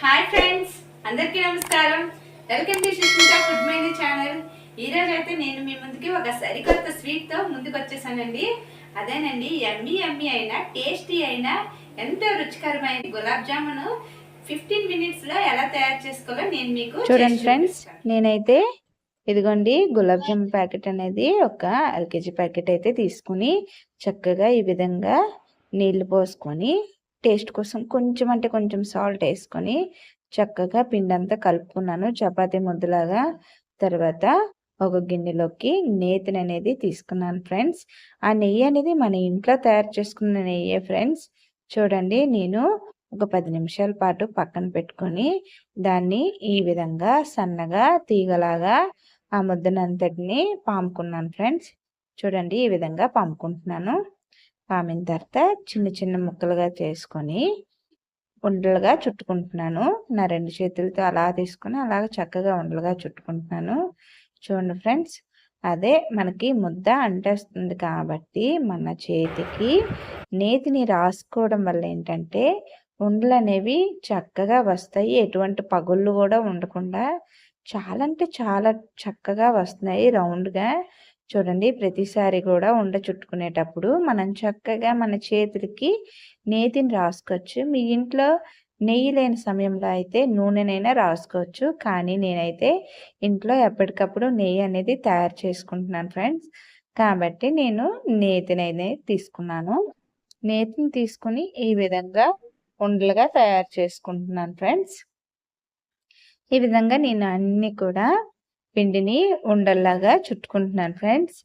Hi friends, అందరికీ నమస్కారం. Welcome to Sushmita food menu channel. ఈ రోజు అయితే నేను మీ ముందుకి ఒక సరికొత్త స్వీట్ తో ముందుకు వచ్చేసానండి. అదేనండి యమ్మీ యమ్మీ అయినా టేస్టీ అయినా ఎంతో రుచికరమైన గులాబ్ జామును 15 మినిట్స్ లో ఎలా తయారు చేసుకోవాలో నేను మీకు చూడండి ఫ్రెండ్స్. నేనైతే ఇదిగోండి గులాబ్ జామ్ ప్యాకెట్ అనేది ఒక LKG ప్యాకెట్ అయితే తీసుకుని చక్కగా ఈ విధంగా నీళ్లు పోసుకొని టేస్ట్ కోసం కొంచెం అంటే కొంచెం సాల్ట్ వేసుకొని చక్కగా పిండి అంతా కలుపుకున్నాను చపాతీ ముద్దలాగా. తర్వాత ఒక గిన్నెలోకి నేతిని అనేది తీసుకున్నాను ఫ్రెండ్స్. ఆ నెయ్యి అనేది మన ఇంట్లో తయారు చేసుకున్న నెయ్యే ఫ్రెండ్స్. చూడండి, నేను ఒక 10 నిమిషాల పాటు పక్కన పెట్టుకొని దాన్ని ఈ విధంగా సన్నగా తీగలాగా ఆ ముద్దనంతటిని పాముకున్నాను ఫ్రెండ్స్. చూడండి, ఈ విధంగా పాముకుంటున్నాను. పామిన తర్వాత చిన్న చిన్న ముక్కలుగా చేసుకొని ఉండలుగా చుట్టుకుంటున్నాను. నా 2 చేతులతో అలా తీసుకొని అలాగ చక్కగా ఉండలుగా చుట్టుకుంటున్నాను. చూడండి ఫ్రెండ్స్, అదే మనకి ముద్ద అంటేస్తుంది కాబట్టి మన చేతికి నేతిని రాసుకోవడం వల్ల ఏంటంటే ఉండలు అనేవి చక్కగా వస్తాయి. ఎటువంటి పగుళ్ళు కూడా ఉండకుండా చాలా అంటే చాలా చక్కగా వస్తున్నాయి రౌండ్గా. చూడండి, ప్రతిసారి కూడా ఉండ చుట్టుకునేటప్పుడు మనం చక్కగా మన చేతులకి నేతిని రాసుకోవచ్చు. మీ ఇంట్లో నెయ్యి లేని సమయంలో అయితే నూనెనైనా రాసుకోవచ్చు. కానీ నేనైతే ఇంట్లో ఎప్పటికప్పుడు నెయ్యి అనేది తయారు చేసుకుంటున్నాను ఫ్రెండ్స్. కాబట్టి నేను నేతినైతే తీసుకున్నాను. నేతిని తీసుకుని ఈ విధంగా ఉండలుగా తయారు చేసుకుంటున్నాను ఫ్రెండ్స్. ఈ విధంగా నేను అన్ని కూడా పిండిని ఉండల్లాగా చుట్టుకుంటున్నాను ఫ్రెండ్స్.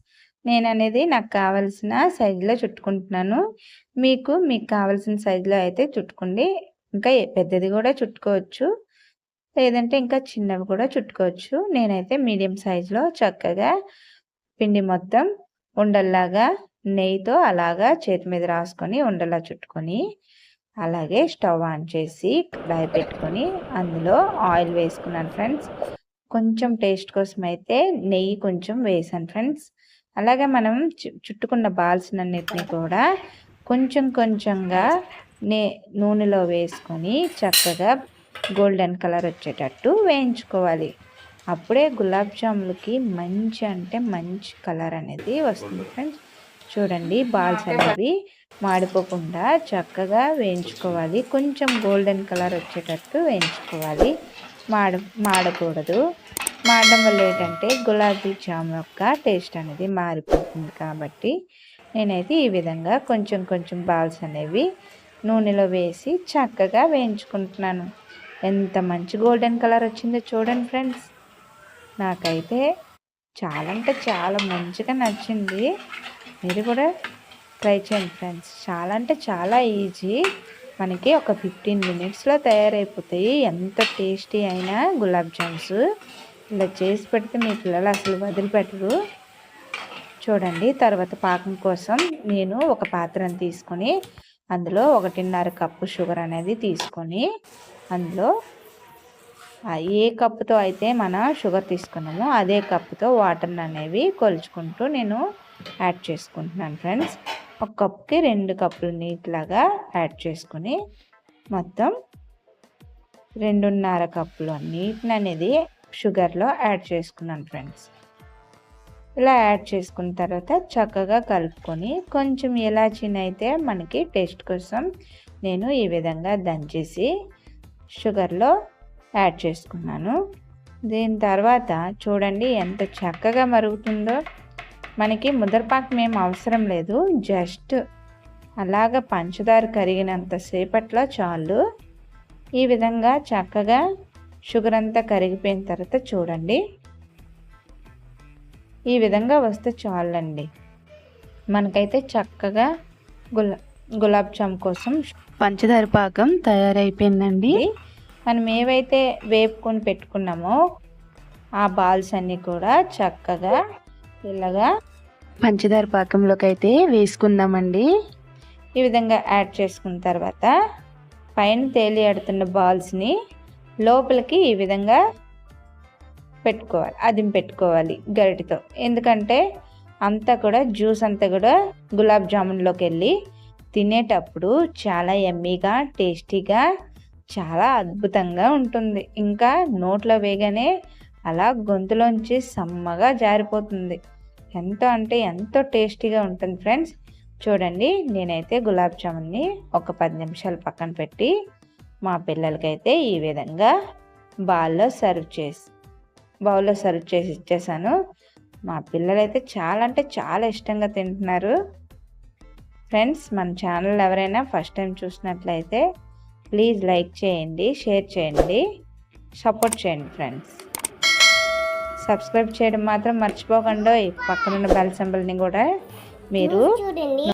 నేను అనేది నాకు కావలసిన సైజులో చుట్టుకుంటున్నాను. మీకు కావలసిన సైజులో అయితే చుట్టుకోండి. ఇంకా పెద్దది కూడా చుట్టుకోవచ్చు, లేదంటే ఇంకా చిన్నవి కూడా చుట్టుకోవచ్చు. నేనైతే మీడియం సైజులో చక్కగా పిండి మొత్తం ఉండల్లాగా నెయ్యితో అలాగా చేతి మీద రాసుకొని ఉండలా చుట్టుకొని అలాగే స్టవ్ ఆన్ చేసి కడాయి పెట్టుకొని అందులో ఆయిల్ వేసుకున్నాను ఫ్రెండ్స్. కొంచెం టేస్ట్ కోసం అయితే నెయ్యి కొంచెం వేసాను ఫ్రెండ్స్. అలాగే మనం చుట్టుకున్న బాల్స్ అన్నిటిని కూడా కొంచెం కొంచెంగా నూనెలో వేసుకొని చక్కగా గోల్డెన్ కలర్ వచ్చేటట్టు వేయించుకోవాలి. అప్పుడే గులాబ్ జాములకి మంచి అంటే మంచి కలర్ అనేది వస్తుంది ఫ్రెండ్స్. చూడండి, బాల్స్ అనేవి మాడిపోకుండా చక్కగా వేయించుకోవాలి. కొంచెం గోల్డెన్ కలర్ వచ్చేటట్టు వేయించుకోవాలి. మాడకూడదు. మాడడం వల్ల ఏంటంటే గులాబీ జామ్ యొక్క టేస్ట్ అనేది మారిపోతుంది. కాబట్టి నేనైతే ఈ విధంగా కొంచెం కొంచెం బాల్స్ అనేవి నూనెలో వేసి చక్కగా వేయించుకుంటున్నాను. ఎంత మంచి గోల్డెన్ కలర్ వచ్చిందో చూడండి ఫ్రెండ్స్. నాకైతే చాలా అంటే చాలా మంచిగా నచ్చింది. మీరు కూడా ట్రై చేయండి ఫ్రెండ్స్. చాలా అంటే చాలా ఈజీ. మనకి ఒక 15 మినిట్స్లో తయారైపోతాయి. ఎంత టేస్టీ అయినా గులాబ్ జామ్స్ ఇలా చేసి పెడితే మీ పిల్లలు అసలు వదిలిపెట్టరు. చూడండి, తర్వాత పాకం కోసం నేను ఒక పాత్రను తీసుకొని అందులో 1.5 కప్పు షుగర్ అనేది తీసుకొని అందులో ఏ కప్పుతో అయితే మనం షుగర్ తీసుకున్నామో అదే కప్పుతో వాటర్ అనేవి కొలుచుకుంటూ నేను యాడ్ చేసుకుంటున్నాను ఫ్రెండ్స్. ఒక కప్పుకి 2 కప్పులు నీటిలాగా యాడ్ చేసుకుని మొత్తం 2.5 కప్పులు నీటిని అనేది షుగర్లో యాడ్ చేసుకున్నాను ఫ్రెండ్స్. ఇలా యాడ్ చేసుకున్న తర్వాత చక్కగా కలుపుకొని కొంచెం ఇలాచీని అయితే మనకి టేస్ట్ కోసం నేను ఈ విధంగా దంచేసి షుగర్లో యాడ్ చేసుకున్నాను. దీని తర్వాత చూడండి ఎంత చక్కగా మరుగుతుందో. మనకి ముద్దరపాకం ఏం అవసరం లేదు, జస్ట్ అలాగ పంచదార కరిగినంత సేపట్లో చాలు. ఈ విధంగా చక్కగా షుగర్ అంతా కరిగిపోయిన తర్వాత చూడండి, ఈ విధంగా వస్తే చాలండి. మనకైతే చక్కగా గులాబ్ జామ్ కోసం పంచదార పాకం తయారైపోయిందండి. మనం ఏవైతే వేపుకొని పెట్టుకున్నామో ఆ బాల్స్ అన్నీ కూడా చక్కగా ఇలాగా పంచదార పాకంలోకి అయితే వేసుకుందామండి. ఈ విధంగా యాడ్ చేసుకున్న తర్వాత పైన తేలియాడుతున్న బాల్స్ని లోపలికి ఈ విధంగా పెట్టుకోవాలి గరిటెతో. ఎందుకంటే అంతా కూడా జ్యూస్ అంతా కూడా గులాబ్ జామున్లోకి వెళ్ళి తినేటప్పుడు చాలా యమ్మీగా టేస్టీగా చాలా అద్భుతంగా ఉంటుంది. ఇంకా నోట్లో వేయగానే అలా గొంతులోంచి సమ్మగా జారిపోతుంది. ఎంతో అంటే ఎంతో టేస్టీగా ఉంటుంది ఫ్రెండ్స్. చూడండి, నేనైతే గులాబ్ జామున్ని ఒక 10 నిమిషాలు పక్కన పెట్టి మా పిల్లలకైతే ఈ విధంగా బౌల్లో సర్వ్ చేసి ఇచ్చేసాను. మా పిల్లలైతే చాలా అంటే చాలా ఇష్టంగా తింటున్నారు. ఫ్రెండ్స్, మన ఛానల్ ఎవరైనా ఫస్ట్ టైం చూసినట్లయితే ప్లీజ్ లైక్ చేయండి, షేర్ చేయండి, సపోర్ట్ చేయండి ఫ్రెండ్స్. సబ్స్క్రైబ్ చేయడం మాత్రం మర్చిపోకండి. పక్కనున్న బెల్ సింబల్ని కూడా మీరు